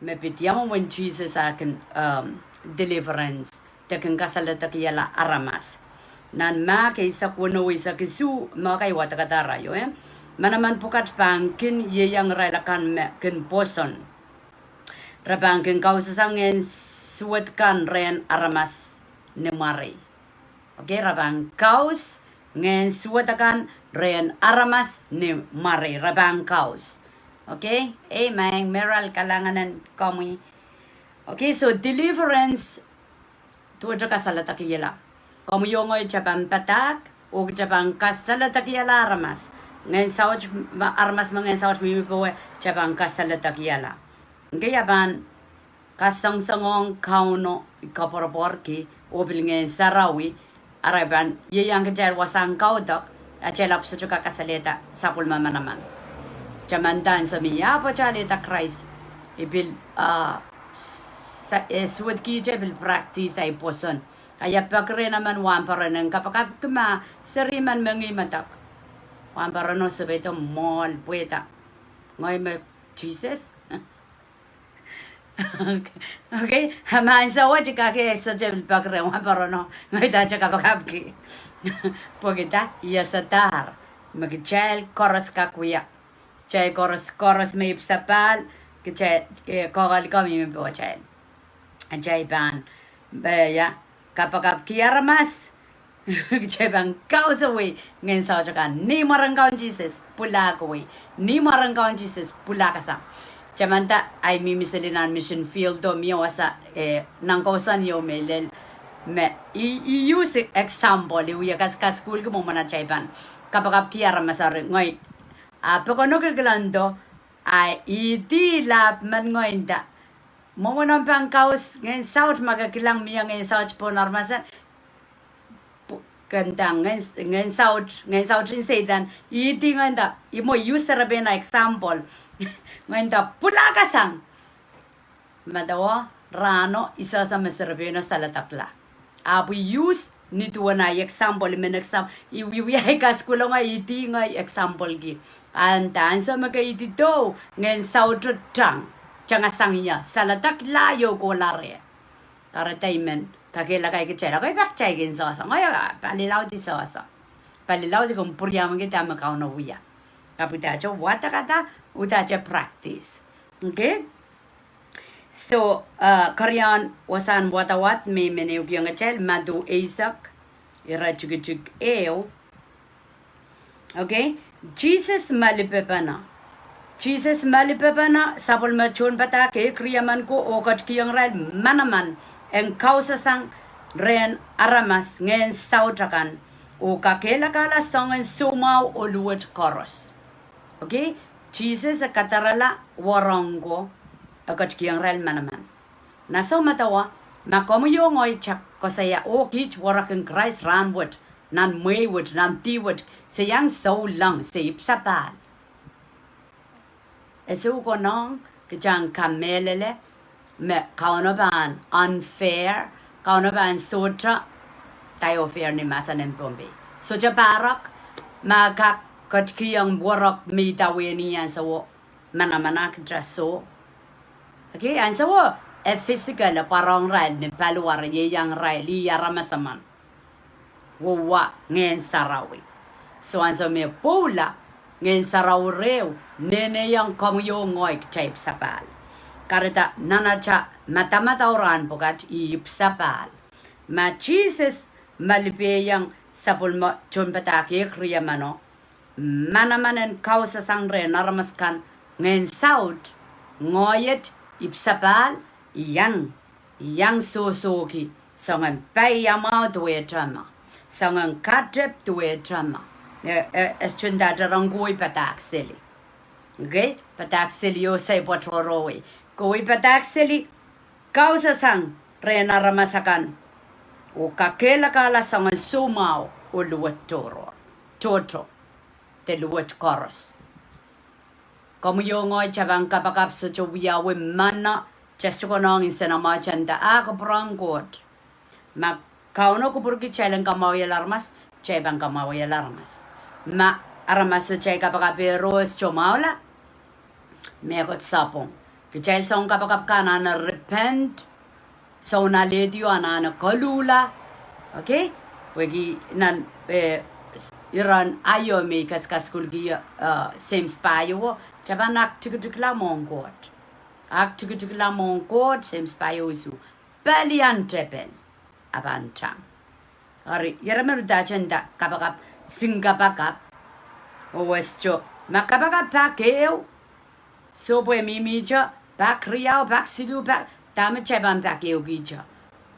mepitiamo when Jesus akin deliverance takin Kasaladakihala Aramas nan ma kaysa kuno isa kisu ma kay watakatara yo manaman pukat pangkin ye yang railakan me kin poson rabangkin kausasangen suwatkan ren Aramas ne mari okay rabang kaus ngen suwatakan ren Aramas ne mari rabang kaus. Okay, amen. Meral kalanganan kami. Okay, so deliverance tuwa Kasaladakihala. Kami yung Japan patak o Japan Kasaladakihala Aramas. Ngayon South Aramas mga South Mimipo Japan Kasaladakihala. Okay, yapan kasang-sangong kauno ikaporborki o bilingin sarawi araban yeyang kajal wasang kaudok at jelap sa kasaleta sa pulmama naman. Jamantan sa miya pa chalita Krais ibil suwad kije bil practice ay poson kaya pakre naman wamparan kapag kuma seriman mangimatak wamparan no sabeto mall pueta ngoy me Jesus okay haman sa wajik kake sa bil pakre wamparan no ngoy ta kapag ki pogita yasatar magichel koras kakuya chay koros may sapal chay kogal kami may bochay chay ban ya kapag Aramas chay bang kausawi ngayon sa kan ni marangkaw Jesus pula kowe ni marangkaw Jesus pula kasa chamanta ay mimisalinan mission field do miwasa nangkosan yo melel me use example yu kas school ko mo mana chay ban kapag Aramas ngoy Pagano kalando ay iti lap man ngoinda. Mo nang pangkaus ngayon South magakilang miya ngayon South po normasan. Gandang ngayon South insedan iti nganda imo user ben example. Nganda pula kasang. Madawa rano isa sa maserbeno sa latakla. Abu use ni tuwa na example men example iwi ay kaskulo nga iti nga example gi antan sa maka iti do ngen South tang changa sangya salatak layo ko lare karataymen kakela kay kitchera kay bakchay gin sa ngaya palilaw di sa palilaw di kung puryam kita makaw na wuya kapita cho wata kata uta cha practice okay. So, Korean wasan watawat may meneu yang ngachel madu Isaac irachugchug eo. Okay? Jesus malipepana sapol machon pata ke kriyaman ko okat kiyang ral manaman en kausa sang ren Aramas ngen sautrakan o kakela kala songen sumaw o luwat koros. Okay? Jesus katarala warongo akat kiyang ral manaman. Naso matawa, makomuyo ngoy chak ko saya o kich waraking Krais ranwat, nan maywat, nan tiwat, sayang so lang sa ipsapal. Eso ko nong, kajang kamelele, me kaunaban unfair, kaunaban sotra, tayo fair ni masa ng pombe. So japarak, kat kiyang warak mitawi niyan sa wo, manamanak draso, okay, and so physical parang ral ni paluar ye yang ral li yaramasaman. Wa ngen sarawi. So anso me pula ngen sarawreu nene yang komyo ngoy type sapal. Karita nanacha mata oran pokat ip sapal. Ma Jesus malipe yang sapul mo chonpatake kriyamano. Manamanen kausa sangre naramaskan ngen saut ngoyet ipsapal yang sosoki sangan payama tuwe trama sangan katrep tuwe trama chunda rangoi patak seli okay patak seli yo say potorowe koi patak seli kausa sang rena ramasakan o kakela kala sangan sumao o luwat toto te luwat koros. Como yo ngoy chabang kapakap sa chubiya we mana chesto ko nong insena machanda ako prangkot. Ma kauno ko purki chelen kamaway alarmas, chabang kamaway alarmas. Ma Aramas so chay kapakaperos chomaula. Mekot sapong. Kecil song kapakap kanana repent. So na ledio anana kalula. Okay? Wagi nan iran ayo me kas kulgi same spayo. Japan aktikla mongkot. Aktikla mongkot same spayo isu. Balian trepen. Abanchang. Ari yarameru dachenda kapakap singapakap. Westjo makapakap pakeo. So boy mimi cha back riao back sidu back. Dame Japan back yogi.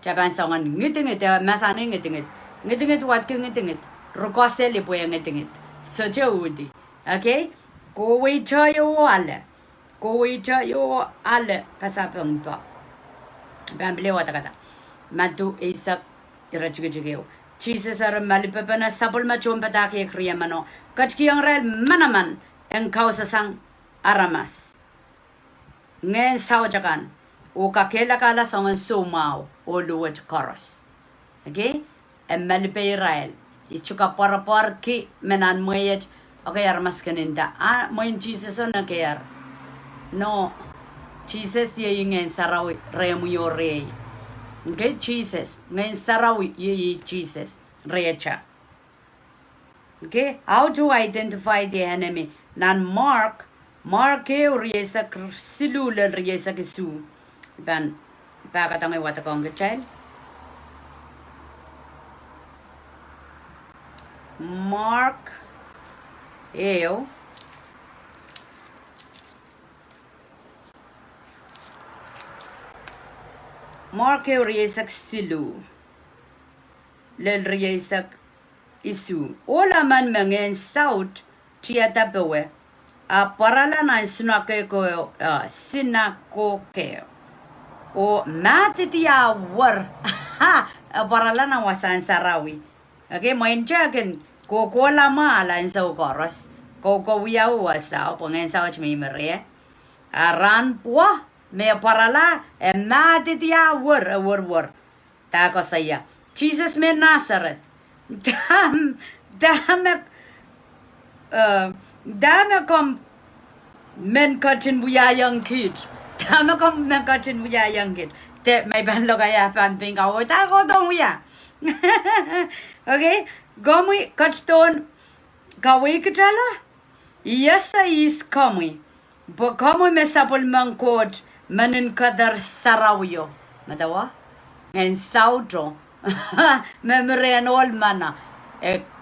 Japan song and knitting it, massaning it, what king it, Rocosselli poing it. Such a woody. Okay? Go wait to your alle. Go wait to your alle. Passapumpa. Bamble watakata. Matu is a irrigio. Jesus are a malipapana, supple machum pataki criamano. Katki on rel manaman and causasang Aramas. Ngen Saujagan. O Kasaladakihala song and so mau o luwet Krais. Okay? And Malipe Israel. Ichuka por ki menan moyet. Okay, Aramas kaninda. Ah, moin Jesus on a care. No. Jesus ye ngen sarawi remu yo rey. Okay, Jesus. Ngen sarawi ye Jesus. Recha. Okay? How to identify the enemy? Nan Mark riesa silula riesa kisu. Ban bakatang what a conga child. Mark Eo riesak silu. Lel riesak isu. Ola man mangen south tiatapewe. A parala na sinakeko sinakokeo. O matitia war ha paralana wasan sarawi. Okay, moin jagan ko la mala in so Krais. Ko wiya wasa pongen sa chmi mere. Aran po me parala e matitia war. Ta ko saya. Jesus me Nazareth. Dame kom men katin buya young kids. Tama kong nagkachin mo yung kid. Te, may banlo kaya pamping ka. O, tako dong ya. Okay? Gomi, kachton, kawai kachala? Yes, is kami. Bo kami mesapol mangkot, manin kadar sarawyo. Matawa? Ngayon sauto. Memorian all mana.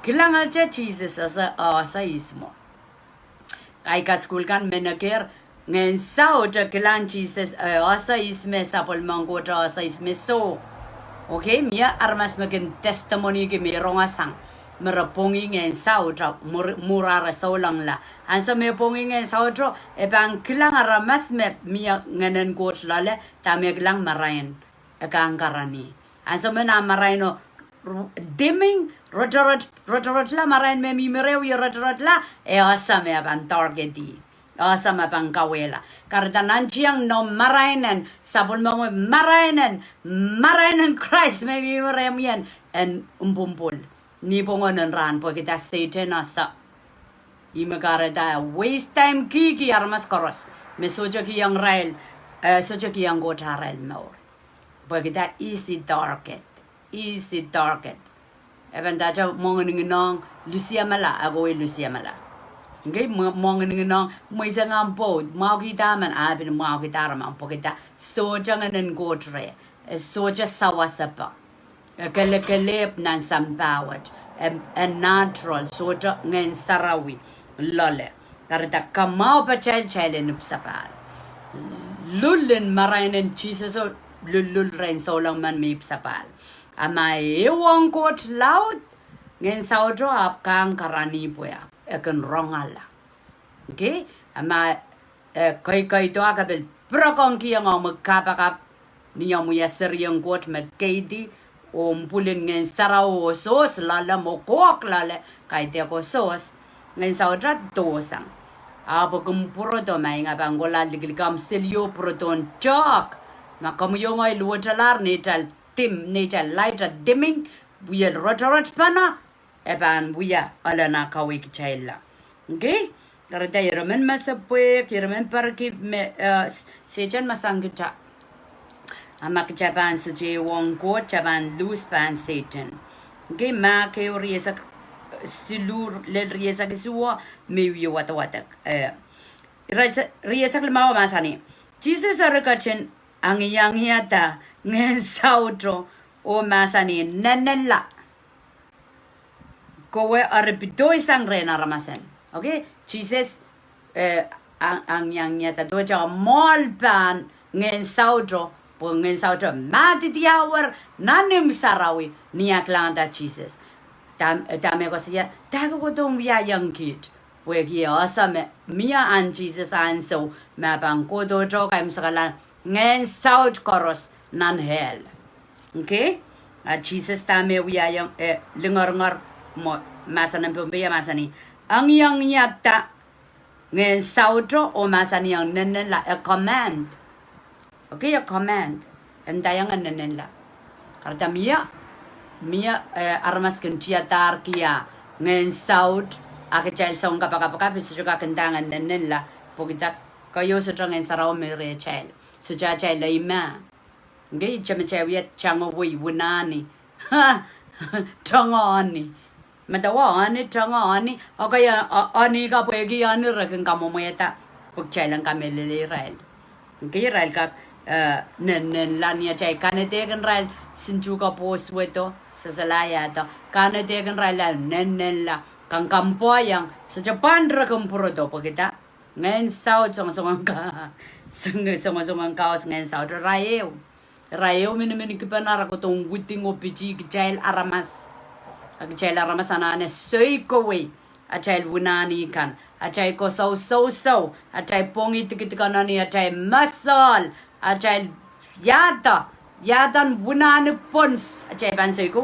Kailangan siya Jesus sa ismo. Ay ka school kan menakir, ngayon sauto kailangan Jesus asa isme sapol mangkot asa isme so. Okay, mia Aramas maging testimony ki merong asang. Merapongi ngayon sauto murara so lang la. Ansa may pongi ngayon sauto bang kailangan Aramas me mia ngayon kot lale tamya kailang marayan akang karani. Ansa may na marayno dimming rotorot la marayan me mimerew y rotorot la asa me abang target di. Asa me abang kawela. Kardanan siyang no marayanan sapol mo marayanan Krais me mimerew yan and umpumpul. Ni pongonan ran po kita Satan asa. Imagarada waste time ki Aramas Krais. Me soja ki yang rail soja ki yang gota rail mo. Po kita easy target. Even that monging nong Lucia Mala, agoy Lucia Mala. Okay, monging nong Moisang on board, Maugi Dam and Abin Maugi Daraman, Poketa, Sojang and Gotre, a soja sawasapa, a Galep nan some bawat, a natural soja ngan Sarawi, Lole, Karata Kamau Pachel in Upsapal. Lullin Marine and Jesus or Lull rain so long man me Sapal. Ama ewang kot laut ngen saudro ap kang karani poya ekan rongala. Okay, ama kai to akabel prokong ki yang magkapakap niya mo yaser yang kot magkaidi pulin ngen sarao sos lala mo kok lala kai te ko sos ngen saudra dosang. Apo kumpuro to may nga bangola liglikam selyo proton chok makamuyong ay luwajalar nital Tim nature lighter dimming, we are rotorot pana, eban we are alana kawik chaila. Okay? Karena iramen masapwe, iramen pergi sejan masangita. Amak jaban suje wongko jaban loose pan Satan. Okay, ma ke riesa silur le riesa ke suwa mewi wata. Riesa ke mau masani. Jesus arakachen ang yata ngen sautro o masani nenella. Kowe arepito isang rena ramasen. Okay, Jesus ang yata doja molpan ngen sautro. Ngen sautro mati tiawar nanim sarawi niya klanda Jesus. Dame ko siya dago ko tong biya young kid. Pwegi asame mia an Jesus an so mabang ko do jo kaim sakalan ngen saut koros nan hell. Okay? Jesus dame wiya young lingor mo masanan pumbiya masani. Ang yang yata ngen sautro o masani yang nenen la a command. Okay, a command. And dayangan nenela. Karena mia Aramas kentia tarkia ngen saut akechal song kapaka suka kendangan nenela. Pokita kayo sutra ngen sarau mere chal. Suja chal laima. Okay, chamachawiat changowi wunani. Ha, changoni. Matawa ani changoni. Okay, ani ka pwegi ani rakin kamomoyata. Pagchalang kamelele rail. Okay, rail ka. Nen lania chay kanetegen rail sinjuka pos weto sasalaya to kanetegen rail nen la kang kampoyang sa Japan ra kumpuro pagita ngayon south song kaos ngayon south rayo min kipanara ko tong witing opiji jail aramas anane soy ko we achai wunani kan achai ko so achai pongi tikitikanani achai masal achai yadan wunani pons achai ban soy ko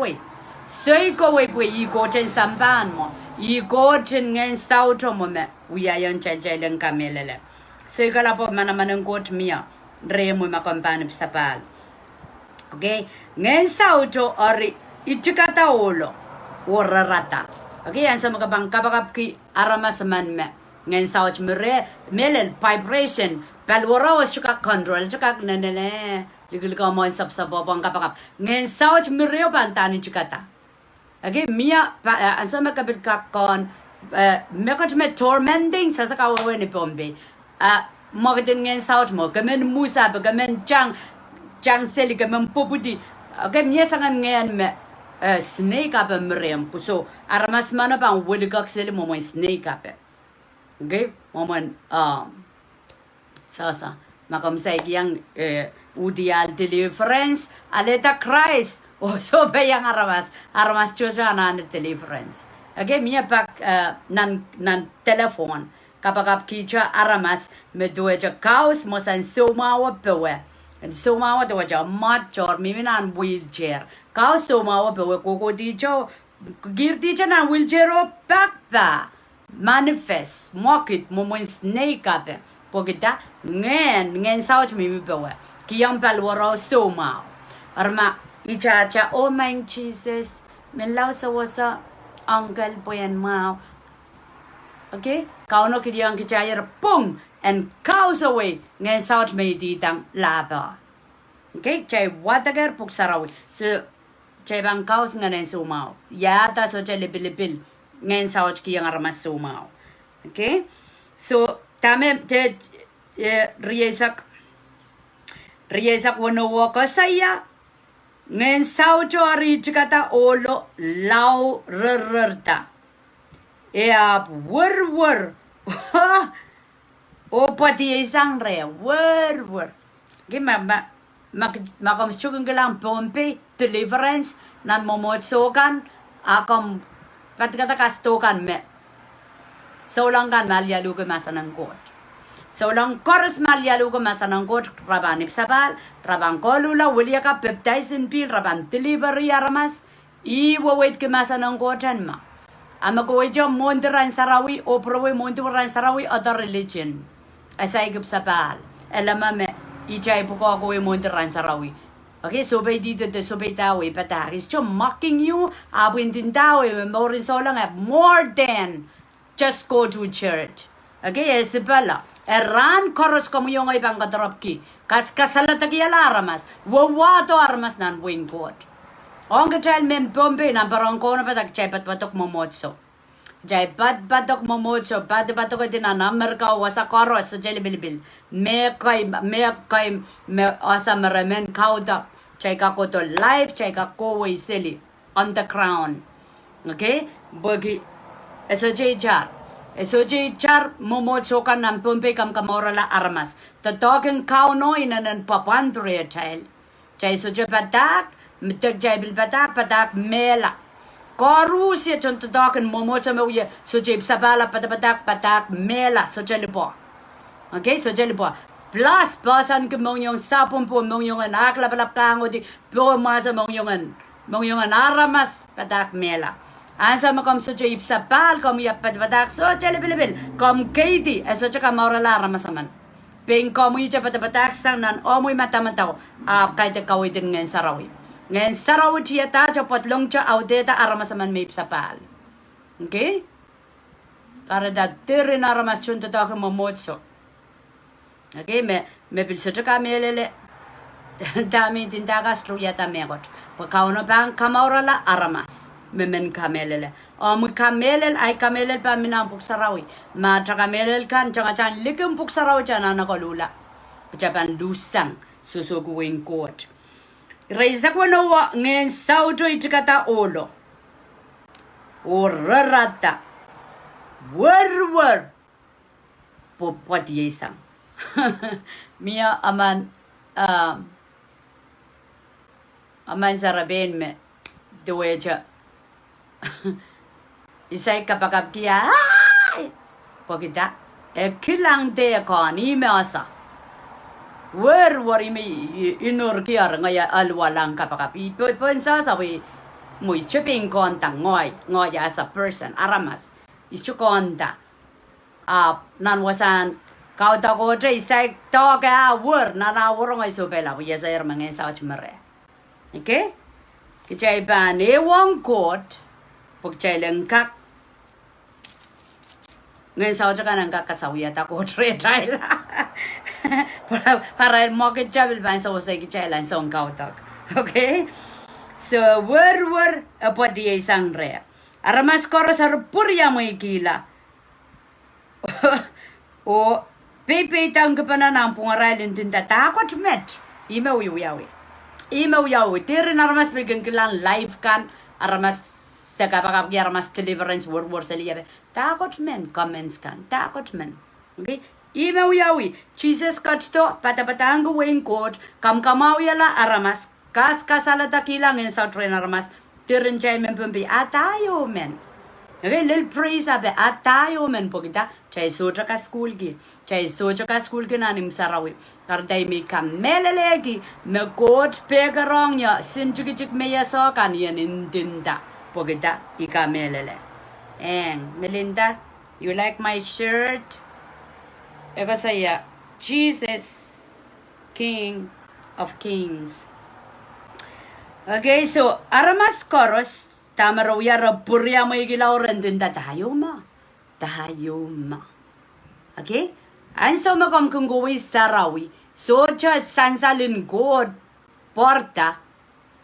we pwe I go chen samban mo I go chen ngen sauto mo me uyayan chai leng kamelele soy kala po manamanang got mia re mo makampan sapal okay ngen sauto ori ichikata olo ora rata okay yan sa makabang kabakap ki Aramas man me ngen sauch melel vibration balwara was chuka control chuka nanele ligil ka mo sab bang kapakap ngen sauch mere bantani chukata okay mia ansa makabit ka kon mekot me tormenting sa ka we ni pombe magatin ngen sauch mo kamen musa ba kamen chang seli kamen popudi okay mia sangan ngen me snake up mrem so Aramas mana bang wuligak seli mo snake up okay moment sasa makamsay yang udial deliverance aleta Krais so yang Aramas chucha na deliverance okay mia pak nan telephone kapag kicha Aramas medueja kaos mo san sumawa pewe and sumawa to waja matchor miminan wheelchair kaos sumawa pewe koko dicho girti na wheelchair o pakpa manifest mockit mo snake up pogita ngen sauch mimi pewe kiyang palwaro suma arma icha oh my Jesus menlaw sa wasa uncle poyan mau okay kauno kiyang kichayar pum and cows away ngen sauch me ditang laba okay chay watagar puksarawi so chay bang cows ngen sumao yata so chay lepil ngen sauch kiyang Aramas sumao okay so tame te riesak wono waka saya ngen saucho ari chikata olo lau rrrta ea wur o pati isang re wur gima makom chuking gelang pompe deliverance nan momot sokan akom patikata kastokan me so lang kan malyalu ke masanang kot so lang koros malyalu ke masanang kot raban ipsapal raban kolula wulia ka baptize in pil raban delivery Aramas iwa wait ke masanang kotan ma ama ko jo monteran sarawi o prowe monteran sarawi other religion asay ipsapal elama me ijay puko ko monteran sarawi okay so bay dito de so bay tawe pata is jo mocking you abin din tawe morin so lang more than just go to church. Okay, Isabella. Eran koros como yung ibang katarapki. Kasaladakihala Aramas. Wawato Aramas nan wing god. On ka child men bombe na parang kono patak chepat patok momotso. Jai patok momotso patok din na Amerika wasa koros so jeli bilbil. Me kai me asa meramen kauda. Jai ka koto life jai ka kowe silly on the crown. Okay, bagi SOJ momotso kan nam pompe kam kamorala Aramas. Tatoken kauno inanan papandre child. Jai soje patak, mitek jai bil patak mela. Korusia chon tatoken momotso me uye soje sabala patak mela soje lipo. Okay, soje lipo. Plus pasan ke mongyong sapon po mongyongan akla balap kango di po masa mongyongan Aramas patak mela. Asa mo kom soje ipsapal kom patak soje libil kom Katie soje kamorala Aramas man. Peng komu ija patak sang nan omoy mata-mata kahit kawin din ngayon sarawi. Ngayon sarawi tiya ta japot long cha audeta Aramas man may ipsapal. Okay? Para da tirin Aramas chunta ta ko momotso. Okay, me pilso cha kamelele. Dami din ta ka struya ta megot. Pagkauno bang kamorala Aramas. Memen kamelele. Kamelel ay kamelel pa minampuk sarawi. Matra kamelel kan tsaka chan likumpuk sarawi chan na nakalula. Pachapan lusang susuguin court. Reisa ko nawa ngayon sauto itikata olo. O rarata. War. Popot yesang. Mia aman sarabin me. Duweja. Isay kapagap kiya pagita kilang de kon imeasa war imi inur kiar ngaya alwalang kapagap ipon sa sawi muy cheping kon tang ngoy as a person Aramas isu konta nan wasan kau ta ko tre sai to ka war na war ngoy so bela ya sayar mangen sa chmare okay kichay ba ne wong court pagchay lengkak ngayon sa otra ka nang kakasawiya ta ko tre tayo para mo kitchabil ba sa usay kichay lang sa kautak okay so war apa dia isang re Aramas koro sa purya mo ikila o pepe tang kapananang pungaralin tinta takot met imaw yawi tirin Aramas bigyan kilang live kan Aramas sa kapag Aramas deliverance war sa liyabe takot men comments kan takot men okay imaw yawi Jesus kachto patapatang gawin court kamkamaw yala Aramas kasaladakihala ngayon sa train Aramas tirin chay men pumpi atayo men okay little praise abe atayo men po kita chay soja ka school ki nanim sarawi karday mi kamelelegi me court pegarong ya sinchikik meya so kan yan indinda pogita ikamelele. And Melinda, you like my shirt? Eko saya Jesus King of Kings. Okay, so Aramas koros tamaraw yara purya mo igilaw rendinda tahayoma. Okay? Anso makom kung gawin sarawi. So cha sansalin god porta.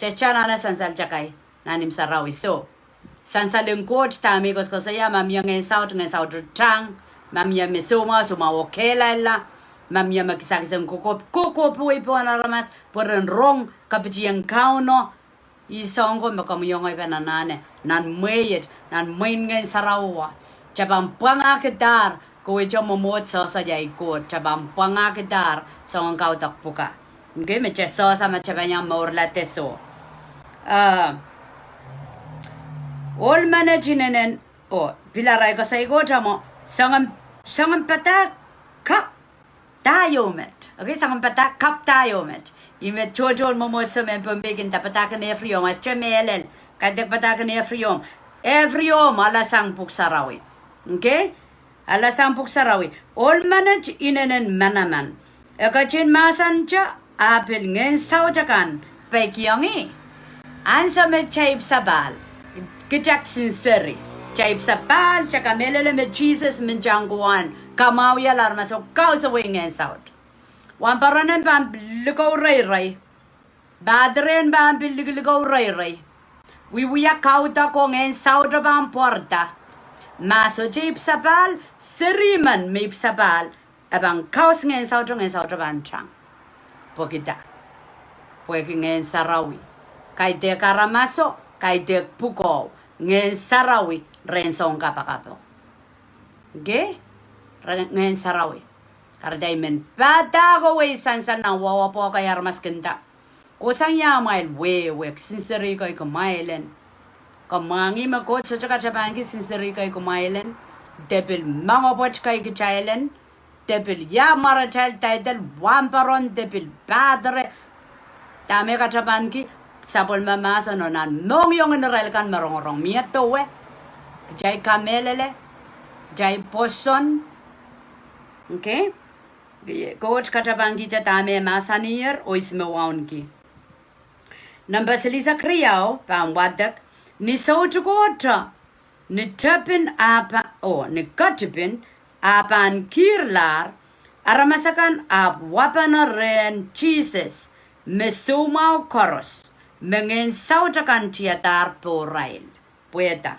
Chechana na sansal chakay. Nanim sarawi so sansaleng coach ta amigos ko saya mamia ngayon sao trang mamia mesoma suma okela la mamia makisakisang koko puwi po Aramas poren rong kapitiyang kauno isongo makamuyong ay pananane nan mayet nan main ngayon sarawa chabang pangakitar kuwi jo momot sa yay ko chabang pangakitar sa ang kautak puka okay meche so sa machabanyang maurlate so all managinen pilaray ko sa igoja mo sangan patak kap tayo met okay sangan patak kap tayo met imet chojol momot sa men pambigin tapatakan every yom as chemelel kadak patakan every yom alasang puksarawi okay alasang puksarawi all manage inenen manaman ekachin masan cha apel ngen saujakan pekyangi ansa met chaib sabal Kijak sincere. Chaib sapal, chaka melele me Jesus menjangwan. kamau ya Aramas o kau sa wing and south. One paranan bam ligo ray. Badren bam ligo ray. We are kauta kong en south bam porta. Maso jeep sapal, seriman mip sapal, abang kaus ngen south bam chang. Pokita. Poking en Sarawi. Kay de Karamaso, kay de Puko, ngen Sarawi, rensong kapakapo. Okay? Ngen Sarawi. Karday men bata go way sansan na wawa po kay Aramas kenta. Kusang yamail we sincere kay kumailen. Kamangi makot sa tsaka chabangi sincere kay kumailen. Debil mangopot kay kichailen. Debil yamaratel title wamparon debil padre. Tame ka chabangi sapol mamasa no na nong yung inrel kan marong mieto we. Jay kamelele. Jay poson. Okay? Coach katabangi ta tame masanir o ismewaun ki. Number selisa kriyaw pang wadak ni sotugota ni tapin apa ni katipin apan kirlar aramasakan ap wapana ren Jesus mesumau koros mengen sautakan tiatar porail pueta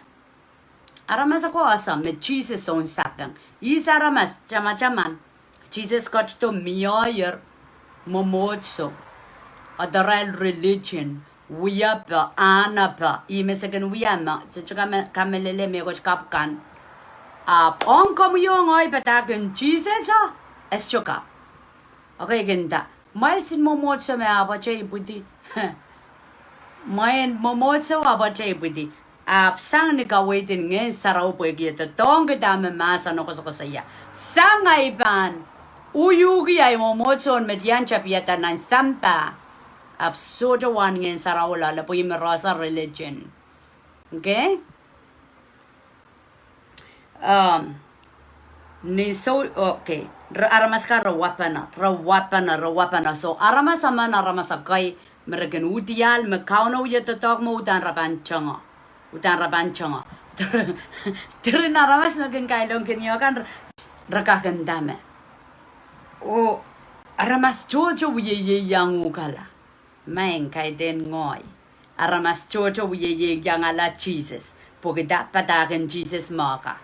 aramasako asa me Jesus on sapang isa aramas chama Jesus got to miyoyer momotso Adaral religion, we up, anapa, imesagan we ama, kamelele me goch kapkan. On come young oi patakan Jesus, as choka. Okay, genda. Miles in momotso me abache budi. Mayan momotso abache budi. Sang nika waiting in Saraupo, the tongue dam massa no cosaya. Sang iban. Uyugi ay momotso mediancha pieta nan sampa. Absurdo one in Saraula, la Poimerosa religion. Okay? Okay. Aramas ka rawapana. So aramasaman aramasakay, American Utial, Macauno yet to talk mo utan rabanchanga. Tirin aramas naging kailong kinyokan rakakan dame. Oh, aramas chocho ye yang ukala. Main kay den ngoy. Aramas chocho ye yang ala Jesus. Pogida patagan Jesus maka.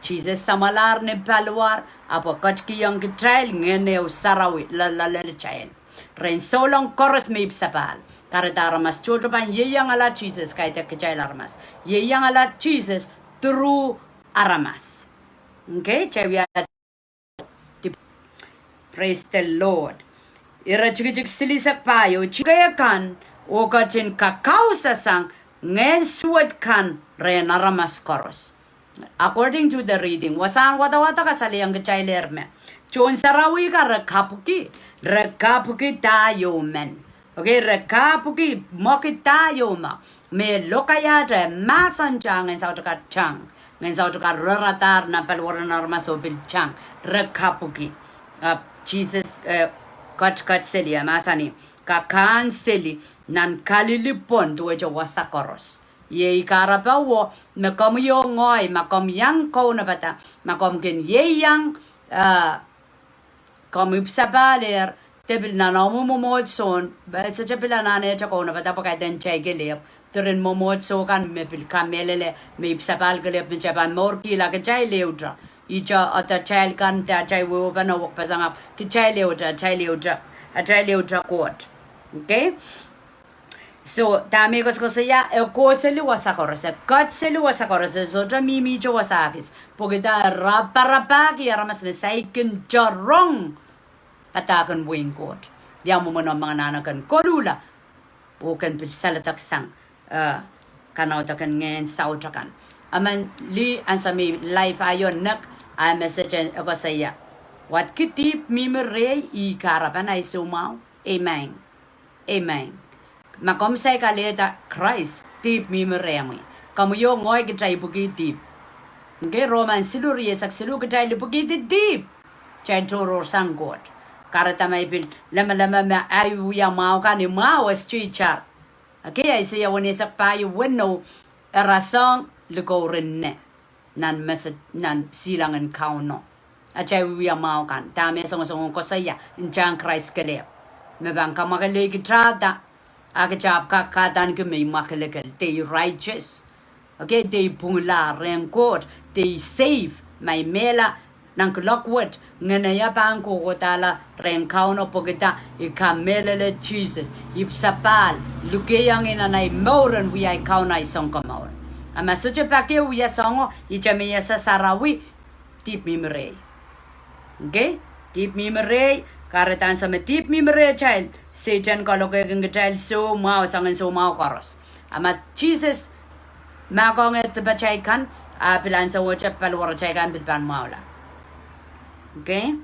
Jesus samalar ne palwar. Apo kachki yang kitrail ngeneo sarawi la chain. Ren solong koros me sapal. Karata aramas chocho pan ye yang ala Jesus kay te kichail aramas. Ye yang ala Jesus through aramas. Okay, chavia. Praise the Lord. Ira chikik silisak payo chikayakan o kachin kakausa sang ngen suat kan ren aramas koros. According to the reading, wasan wata kasali ang kachailer me. Chon sarawi ka rekapuki tayo men. Okay, rekapuki moki tayo ma. Me lokayata masan chang ngen sautuka chang. Ngen sautuka raratar na palwaran aramas o bilchang. Rekapuki. Jesus kat seli masani kakan seli nan kalilipon tuwe jo wasakoros ye ikarapa wo makom yo ngoy makom yang ko na bata makom ken ye yang kom ipsabaler tebil na momod son ba sa tebil na ne ko na bata pa den chegele turin momod so kan me bil kamelele me ipsabal gele me jaban morki la ke chai leudra Ija ata child kan ta chai wo bana wok pasang up ki chai leudra court. Okay? So tamigos ko saya ko seli wasakoros kat seli wasakoros so tra mimi jo wasakis pogita rapa ki aramas me saikin jarong patakan wing court. Diyan mo mga nanakan kolula bukan pilsalatak sang kanawtakan ngayon sa utrakan. Aman li ansami life ayon nak a message ako saya. Wat kitip mimere I karapan ay sumaw. Amen. Amen. Makom say kaleta Krais tip mimere mo. Kamu yo ngoy kitay buki tip. Okay, Roman siluri sak silu kitay buki tip. Chay joro sanggot. Karata may pil lama ma ayu ya mau kan ni mau street chat. Okay, ay siya wani sak payo wenno rasang lugo rinne nan message nan silangan kauno. Acai wia mau kan. Tame song ko saya injang Krais kelep. Me bang kamakale ki trada. Aka chap ka dan ke me makalekel. They righteous. Okay, they pungla renkot. They save my mela. Nang lockwood nganaya bang ko tala renkau no pogeta I kamelele Jesus. Ip sapal. Lukeyang inanay moran wi ay kaunay song kamaur. Ama suche pake uya songo ichamia sa sarawi tip mimre. Okay? Tip mimre karetan sa tip mimre child. Satan kalau ke child so mau sangan so mau koros. Ama Jesus magong et bacay kan apilan sa wacha palwar chay kan bilban maula. Okay?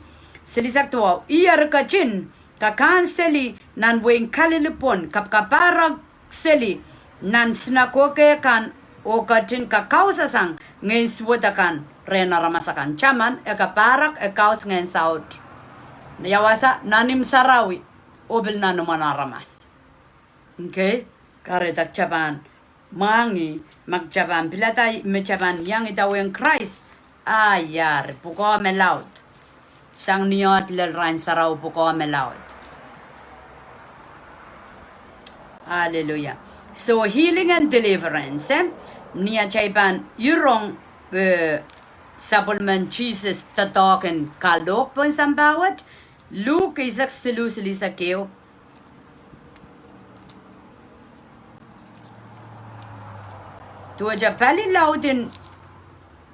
Silisak tuwa iyar kachin kakan seli nan wing kalilipon kapkaparag seli nan sinakoke kan o kachin kakausa sang ngayon suwatakan rena ramasakan chaman kaparak kaus ngayon saut yawasa nanim sarawi obil nanuman aramas. Okay? Karetak chaban mangi magchaban pilatay mechaban yang itaweng Krais ayar puko melaut sang niot lel rain sarau puko melaut. Hallelujah. So healing and deliverance niya chaiban yurong supplement Jesus tatoken kaldok pun sambawat Luke isak silusili sa keo tuwa ja pali laudin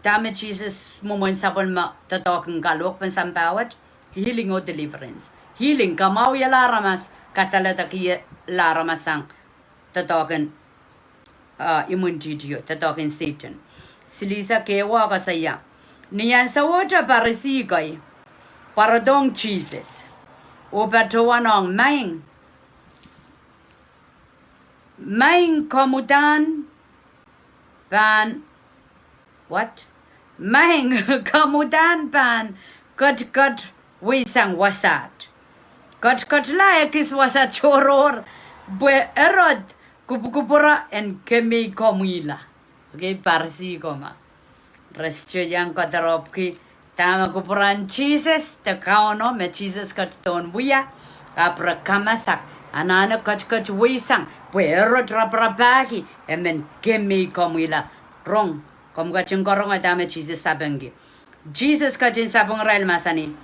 dame Jesus momon sabon ma tatoken kaldok pun sambawat healing or deliverance healing kamau ya Aramas Kasaladakihala Aramas sang tatoken imundidio tatoken Satan silisa kewa kasaya niyan sa water parisigoy paradong Jesus o batuanong maing kamutan ban what maing kamutan ban kat wisang wasat kat la ekis wasat choror bue erod kupura en kemi komila. Okay, parsi koma restyo yang katarop ki tama kupuran Jesus te kauno me Jesus kat ton buya apra kamasak anana kat wisang bue erod raprapaki emen kemi komila rong kom kaching korong atame Jesus sabengi Jesus kachin sabong rail masani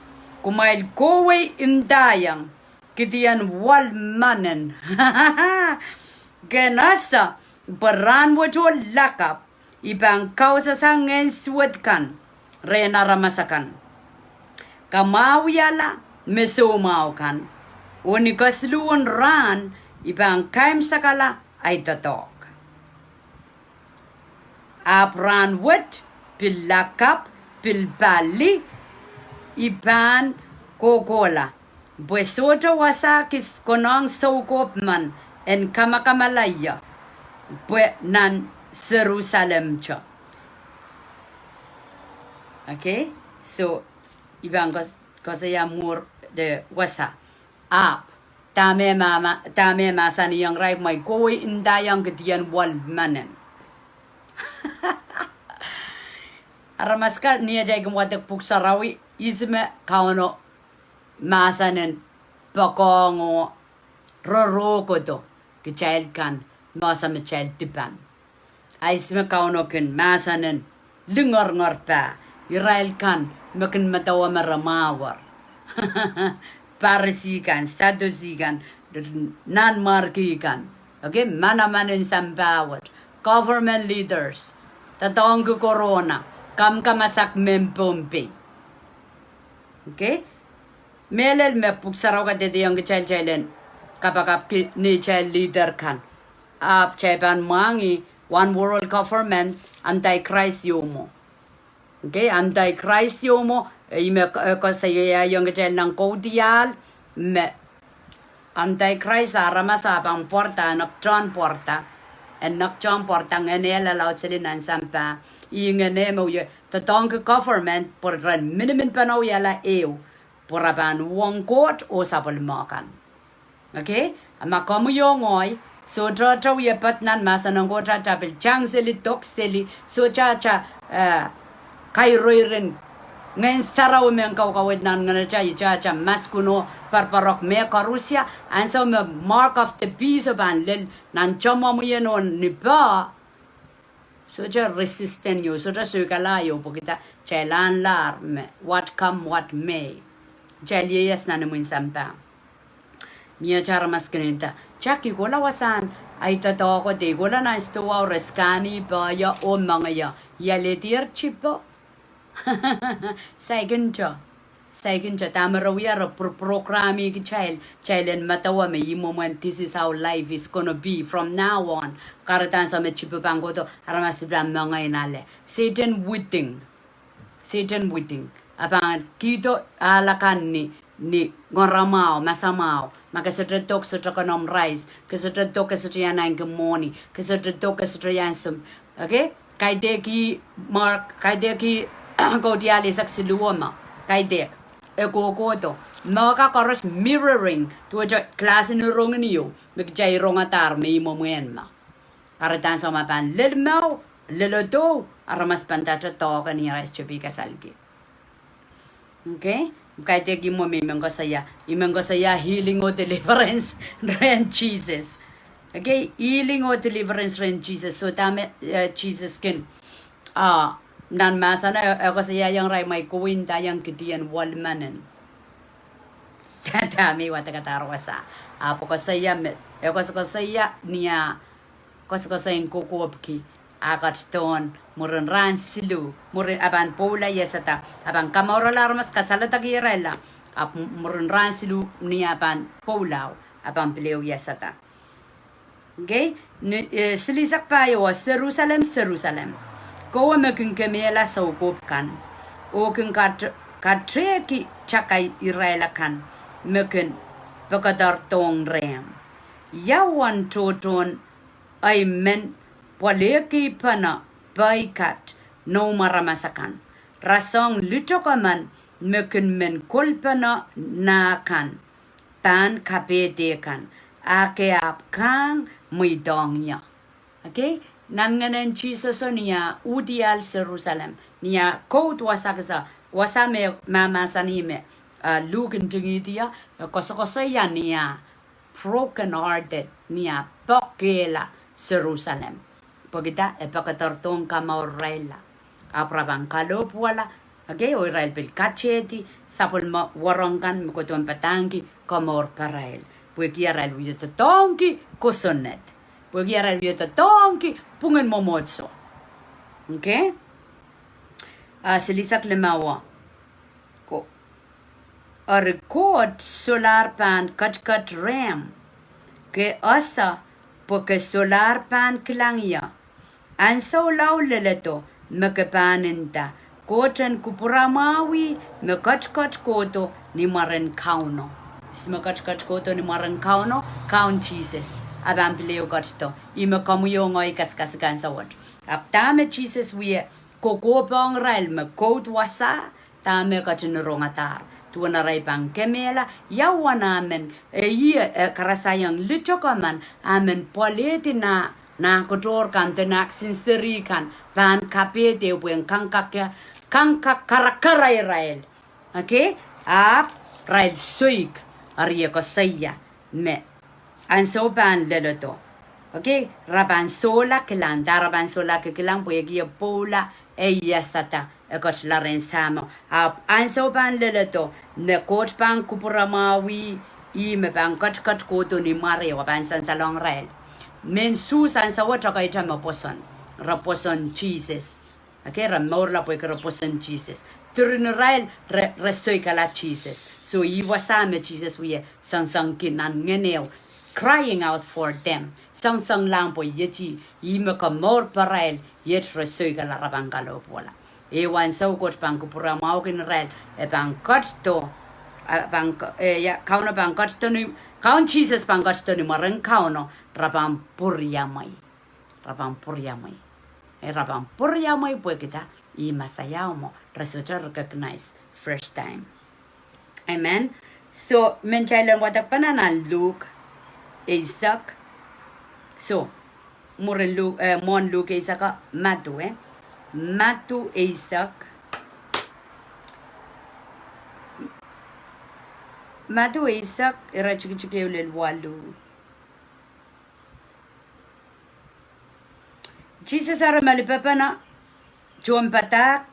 kumail kowe imdayang kitian wal manen genasa beran wajo lakap ibang kausa sangen suatkan rena ramasakan kamawiyala mesumaukan unikasluon ran ibang kaim sakala ay tatok apran wat pilakap pilbali iban kokola buesoto wasakis konong sokop man en kamakamalaya bue nan Jerusalem cha. Okay, so ibang kosaya mur de wasa up tame masa ni yang rai mai koi inda yang ketian wal manen. Aramas ka niya jay gumwatek puksarawi isme kauno masanen pakongo roroko to child kan masa me child tipan aisme kauno ken masanen lingor pa Israel kan makin matawa maramawar parsi kan sadusi kan nan marki kan okay manamanen sambawat government leaders tatong corona kam kamasak mempompe okay melel me puksaraw ka dede yang child kapakap ni child leader kan ap chaiban mangi one world government anti-Krais yomo okay anti-Krais yomo ime ko saya yang child nang kodial me anti-Krais Aramas abang porta nak John porta en nak John porta ngene la laut selinan sampa ingene mo ye tatong government por ran minimum panaw yala eu por aban wong court o sapol makan. Okay, ama kamu yongoy so trata we patnan masanang ko trata pel chang seli tok seli so cha kairoiren Ngayon saraw men kawkawid nan ngana cha maskuno parparok me karusia and so me mark of the peace of an lil nan chama mo yan on ni ba so ja resistant yo so ja sukalayo pokita chelan lar me what come what may jalias nan mo insampa mia chara maskinita chaki gola wasan ay totoo ko de gola na istuwa reskani ba ya o mga ya letir chipo Second tamarawiara programi ki child and matawa me moment this is how life is gonna be from now on karatan sa me chipu bangoto aramas blam mga inale Satan witting abang kito alakan ni ngoramao masamao makasotretok sotrokonom rice kasotretok kasotriana in moni kasotretok kasotrian okay kaideki mark kaideki go diali saksiluoma kaidek ekokoto maka koros mirroring to a class in rongniyo bigjay rongatar me Mwomwen ma karatan sa mapan lilmao liloto aramas pantata to kaniya rice chupi kasalgi okay kaideki mo imengko saya healing or deliverance ren Jesus okay healing or deliverance ren Jesus so dame Jesus can nan masana ako saya yang rai mai kuwinta yang kedian walmanen sadami watakatarwasa apo ko saya ako saya niya ko saya kokopki akat ton muren ransilu muren aban pola yesata aban kamora Aramas Kasaladakihala ap muren ransilu niya aban pola aban pleu yesata okay silisak payo Jerusalem Kowa mekin kemela sa ukopkan. O kin katreki chakay irailakan. Mekin pagkadartong rem. Yawan toton ay men waleki pana baikat no maramasakan. Rasong litokaman mekin men kolpana nakan. Pan kapedekan. Ake apkang muy dongnya. Okay? Nanganan Jesus niya udial Jerusalem niya kout wasakasa wasame mama sanime lukin tingidia kosokosoya niya broken hearted niya pokela Jerusalem pogita epakatorton kamaurela aprabang kalopwala okay oirail bil kacheti sapol ma warongan mkoton patangi kamor parail puekiaral wiyoto tonki kosonet Pugiara viota tonki pungen momotso. Okay? Silisak lemawa. Ko. A record solar pan cut ram. Ke asa porque solar pan klangya. An so law leleto mekapaninta. Koten kupuramawi me cut koto ni maren kauno. Sima cut koto ni maren kauno count Jesus. Abang pilih to ima kamu yo ngoi kas-kaskan sawat tame Jesus wiye koko bang rail me kout wasa tame katinrongatar tuana rai bang kemela yawana men karasayang litokaman amen poleti na kotor kan tenak sinseri kan van kapete buen kankakya karakara Israel okay rail suik ariya ko saya me an so ban leloto okay raban sola kelan daraban sola kelan puegia pola yasata got la rensamo an so ban leloto ne coach ban kupuramawi me ban got koto ni mare wa ban san salong rail men su san sa wata ka itama raposon Jesus okay ramor la pueke raposon Jesus Turin rail resoi kala Jesus so wasame Jesus we sang kinan ngeneo crying out for them. Sang lang po yeti yime kamor parail yet resoi kala rabangalo pola. Ewan so kot pangkupura mau kin rail bangkot to kauna bangkot to ni kaun Jesus bangkot to ni marang kauno rabang puryamai. Rabang puryamai po kita masayao mo resulta recognize first time. Amen. So menchailan watak pananan Luke Isaac. So, mon Luke Isaac Mathew Mathew Isaac Mathew isak irachikike ulel walu. Jesus ara malipapana John patak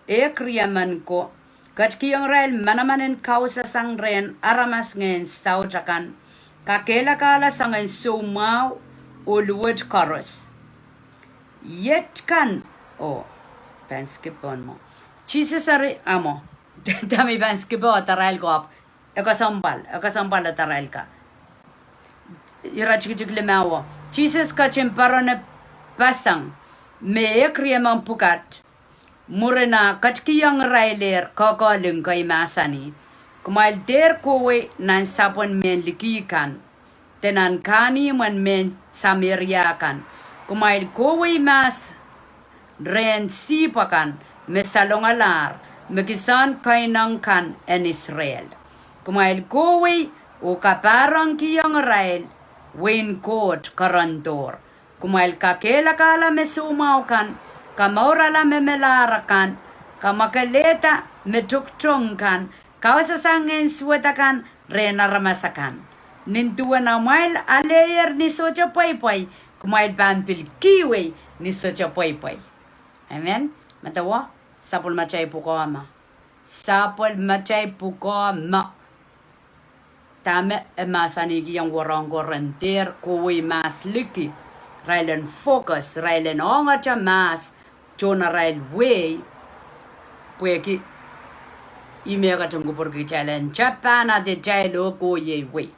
kriyaman ko katkiyang rail manamanen kausa sang ren Aramas ngen sautakan kakela kala sangen sumau ulwet Krais yet kan ban skip on mo Jesus ari amo dami ban skip o taral ko ap ekasambal taral ka irachikik lemawo Jesus ka chimparone pasang me kriyaman pukat murena katkiyang railer kakaling kay masani kumail der kowe nan sapon men likikan tenan kani man men samiriakan kumail kowe mas ren sipakan mesalongalar mekisan kainang kan en Israel kumail kowe o kaparang kiyang rail wen kot karantor kumail kakela kala mesumau kan kamaura la memelarakan kamakaleta metuktung kan kawasasangen suwatakan rena ramasakan nintua na mail alayer ni socha pay kumail pampil kiwe ni socha pay amen matawa sapul machay pukoma tame emasani kiyang warang renter kuwi mas liki railen focus railen ongacha mas chona rail way pueki imega tungu porque chalen chapana de jailo ko ye way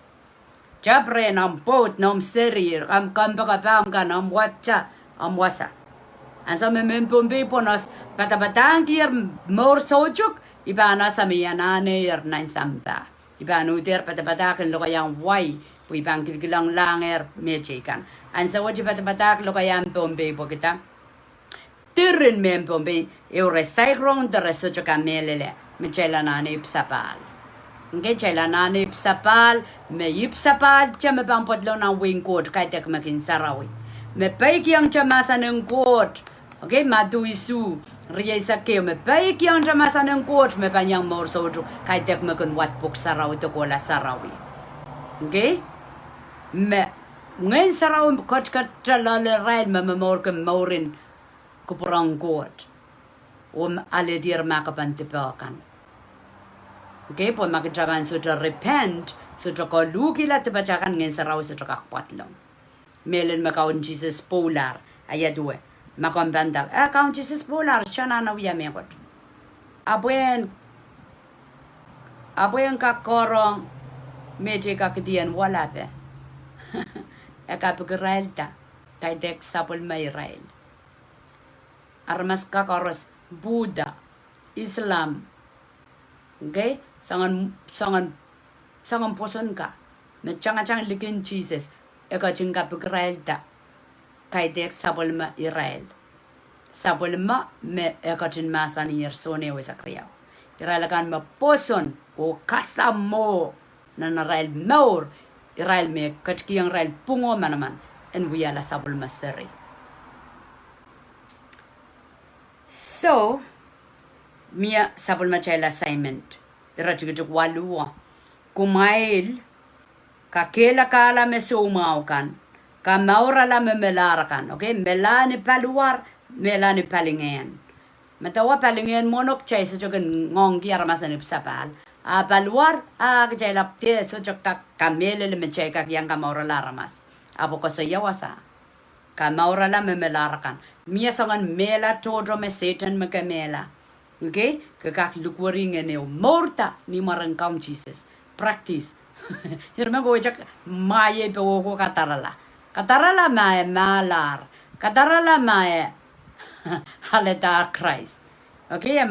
chapre nam pot nam serir am kambaka pam kanam wacha am wasa ansa men pombe ponos patabatang kier mor sojuk ibana samiyanane yer nan sampa ibanu der patabataken lo yang way pui bang kilang langer mejekan ansa waji patabatak lo kayam pombe pokita tirin men pombe eure sairon de resocho kamelele me chelanane ipsapal nge chelanane ipsapal me ipsapal chame pampotlo na wingkot kaitek makin sarawi me paiki ang chamasa ng kot okay madu isu riesa ke me paiki ang chamasa ng kot me panyang morsojo kaitek makin watpok sarawi to kola sarawi okay me ngayon saraw kot lale rail mamamor ke morin kupurang kot aledir makapantipakan okay po makitraban sutra repent sutra ko lukila tibajakan ngayon saraw sutra kakpatlong melen makaon Jesus polar ayadwe makombandal kaon Jesus polar siya na nawiya mekot abuen kakorong meje kakdian wala pe Ekapigirailta kaidek sapul mairail Aramas kakaros Buddha Islam okay sangan poson ka me changa likin Jesus eka chinga pigirailta kaidek sapul mairail sapul ma me eka chin masani yersone wesakriya iralakan ma poson o kasamo nanarail maur Israel me katkiyang rail pungo manaman and we ala sabul masari. So mia sabul machela assignment irajujuk waluwa kumail kakela kala mesumau kan kamaura la memelarakan okay melani paluar melani palingen matawa palingen monok chay so jogen ngongi aramasan ipsapal paluar kajailapte so jokka kamele le mecheka yang kamaura la Aramas apo ko yawasa kamaura la memelarakan mia sangan mela todro me Satan me kamela okay kakak lukwari ngene morta ni marang kam Jesus practice hirma go jak maye pe ko katarala mae malar katarala mae haleta Krais okay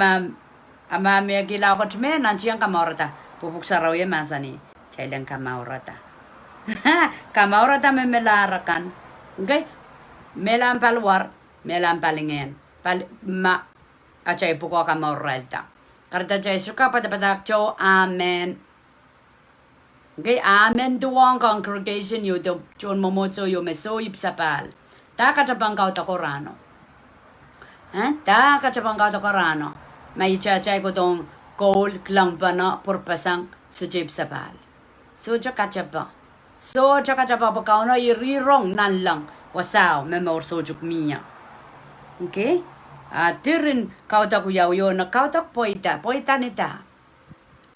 ama me gila ko tme nan chiang kamaurata pupuk saraw ye masani chailang kamaurata kamaurata me melarakan okay melam palwar melam palingen ma achay puko kamauralta karta chay suka pada cho amen okay amen duwang congregation yo do chon momozo yo meso ipsapal ta katabang kau ta korano ta katabang kau ta korano may chachay ko tong goal klang pa na purpasang sujib sabal. Soja kachapa. Soja kachapa pa kau na irirong nan lang. Wasaw, memor sojuk miya. Okay? Tirin kau tak uyau yo na kau tak poita nita.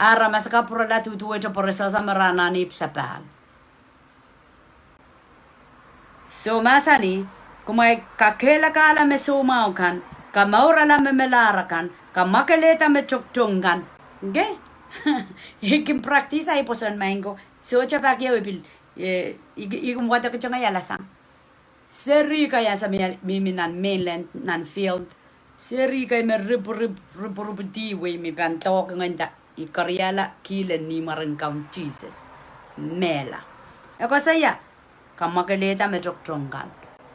Aramas ka purala tutu ito poresa sa marana ni sabal. So masani, kumay kakela ka ala me sumau kan, ka maura la me melara kan, ka makeleta me chokchungan. Okay? Ikim practice ay posan mango. So chapak yaw ipil, ikum wata ka changa yalasang. Seri kaya sa mimi nan mainland, nan field. Seri kaya me ripu diwe mi bantok nganda. Ikaryala kilen ni marangkaun Jesus. Mela. Ako saya, kamakeleta me chokchungan.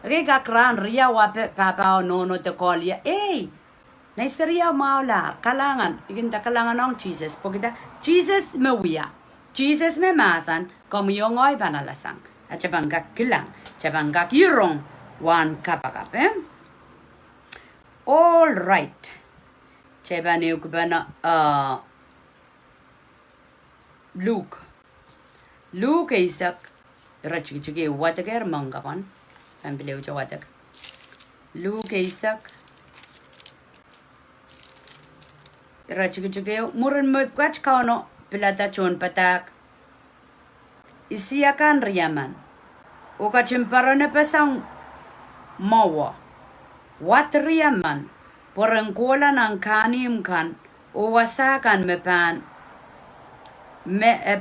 Okay, kakran ria wape papa o nono te kolya. Naiseria maula, kalangan. Ikinta kalangan ng Jesus. Pagkita, Jesus me wiya. Jesus me masan, kamuyongoy panalasang. At chabanggak kilang, chabanggak yurong, wan kapakape. All right. Chabaniw ko ba na, Luke isak, rachiki watagar mangapan. Pambiliw cha watak. Luke isak, rachiki murin mo ipkach kauno, pilata chon patak. Isiakan riyaman. Uka chimparo na pasang mawa. Wat riyaman. Porangkola ng kanim kan. Uwasakan me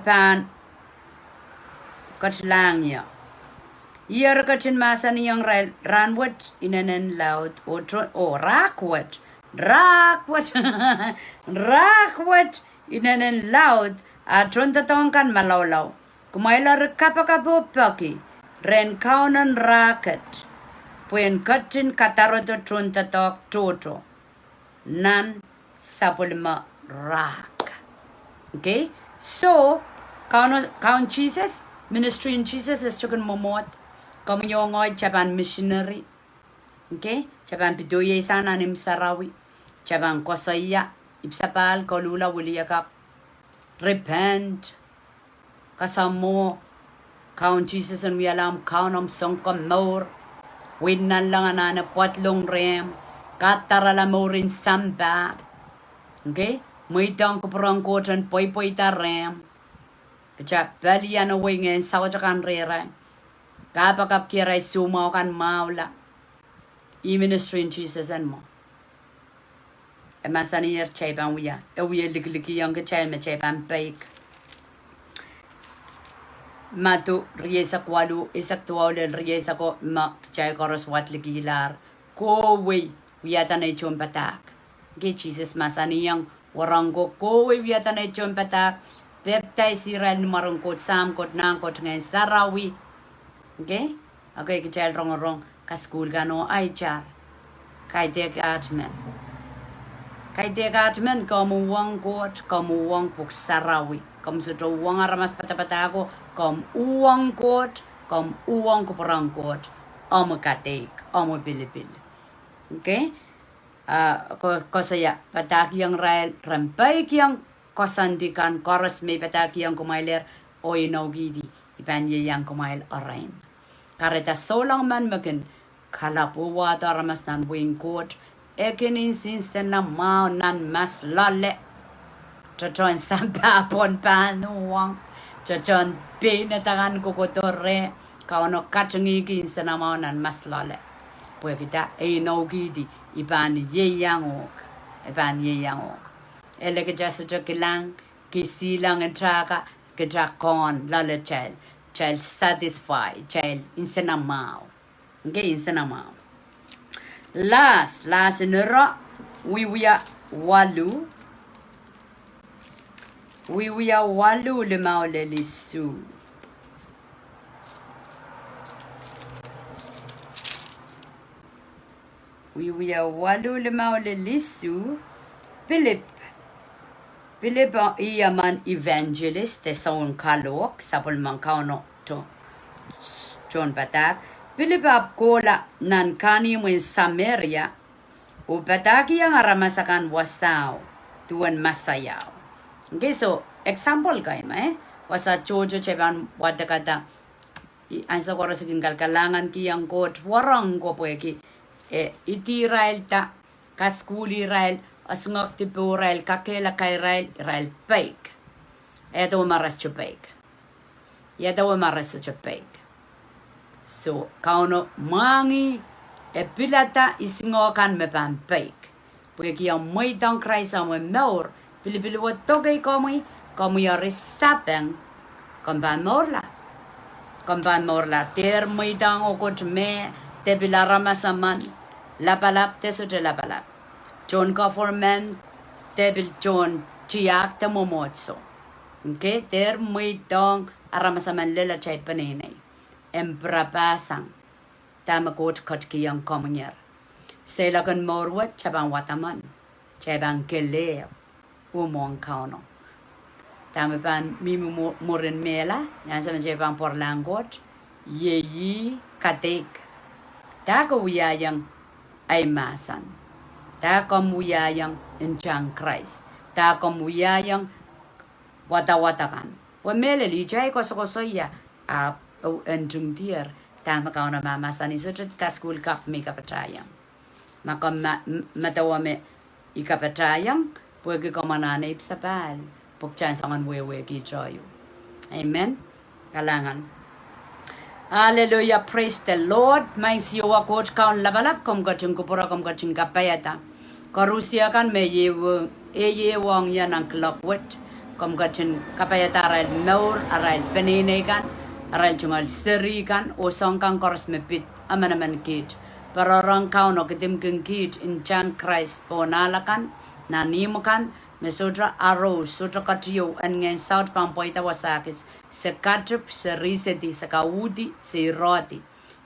pan katlangya. Yer kachin masan yang ranwat inanen loud o rakwat. Rakwat inanen loud at trontatong kan malawlaw. Kumayla kapakapo paki. Ren kaunan raket. Puen katin kataroto trontatok toto. Nan sapulma rak. Okay? So, count Jesus, ministry in Jesus is chukan momot. Kami yongoy chaban missionary. Okay? Chaban pidoye sana nim sarawi. Chaban kosaya. Ipsapal kolula wuliyakap. Repent. Kasamo. Count Jesus and we alam count songkam more. Winan lang anana potlong rem. Katarala mo rin samba. Okay? Muitang ko perang kotan poi tarem. Kecap balian awingen sawajakan rera. Kapakap kirai sumau kan maula. I-ministry in Jesus and mo. Emasani yer chaiban wiya. Ewiya liki yang kecai me chaiban baik. Matu riesa kwalu isak tuawle riesa ko mak chai koros wat likilar. Ko we wiya tanay chumpatak. Ge Jesus masani yang warango ko we wiya tanay chumpatak. Beptay siran marungkot samkot nangkot ngayon sarawi. Okay? Okay, kecai rong ka school gano ay char. Kay dek atmen. Kay dek atmen kamu wang kot, kamu wang puk sarawi. Kamu sudah uang aramas pata-pata ako, kamu uang kot, kamu uang kuperang kot. Amo katek, amo pili-pili. Okay? Ko saya pataki yang rampai yang kosandikan koros may pataki yang kumailer o inogidi ipanye yang kumail orain. Kareta solang man makin kalapuwa to aramas nan wing kot ekin insisten na mau nan mas lale. Chachon sampa pon panuang. Chachon pinatangan kukutore. Kauno kachangi kinsa na mau nan mas lale. Pwede kita inogidi ipan yeyangok. Ele ke jasa kilang kisilang entraka kejakon lale child satisfied child insenamao. Okay, insenamao. Last nero wiya walu. Wiya walu lemao lelisu. Wiya walu lemao lelisu. Philip iyaman evangelist te saun kalok sapol man kauno to John Batak. Philip ap kola nan kani mo Samaria o bataki ang aramasakan wasaw tuan masayaw. Okay, so example kayo wasa chojo cheban wada kata ansa koro sigin kalkalangan ki yang kot warang ko poeki iti Israel ta kaskuli Israel asngok ti Israel kakela kay Israel fake eto maras fake yata maras fake so kauno mangi pilata isingokan me pan fake poeki yang moi dang Krais amo mor pili wat togay como ya resapeng komban morla ter moi dang okot me te bila Aramas aman lapalap te so te lapalap John government te bil John tiak te momotso okay ter moi dang Aramas aman lela chay panenay emprapasang tama kot ki yang komunyer selagan morwat chabang wataman chabang kele umong kauno tama pan mimi morin mela yan sa chabang porlangot yeyi katek ta ko yang ay masan ta ko yang enchang Krais ta ko yang wata-watakan wa mele li jay ko ya a enjung tier tama kauno mamasan iso ka school kap me kapatayang maka matawame ikapatayang puwag ko mananay sa pal pagchan sa wewe ki joyo amen kalangan hallelujah praise the Lord may siwa coach kaun labalap kom gachung kupura kom gachung kapayata karusia kan me yewang yan ang clockwit kom gachung kapayata aral naur aral penine kan aral chungal seri kan osong kan koros mepit amanaman kit pararang kauno kitim kit in chan Krais ponalakan nanimukan mesodra arrow sodra katiyo an ngen south pampoita wasakis se katrup se riseti se kaudi se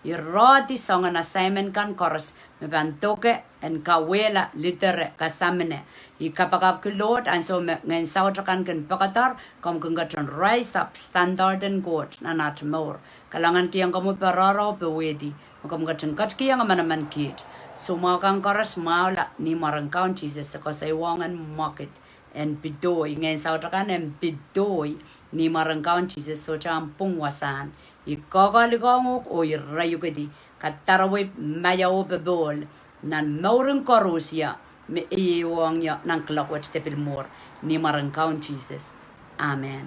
iroti songan assignment kan koros me bantoke en kawela litere kasamene ikapakap ki Lord and so ngen south kan pakatar kom kungatron rise up standard and god nanat more kalangan kiyang kamu pararo pewedi kom gatron kiyang manaman kid sumakang koros maula ni marang count Jesus ko sa iwangan market and pidoy ngayon sa otakan and pidoy ni marang count Jesus so champung wasan ikakaligangok o irayo kadi kataraway mayaw bebol nan maurang korusya me iwang ya nang klakwat tepil more ni marang count Jesus amen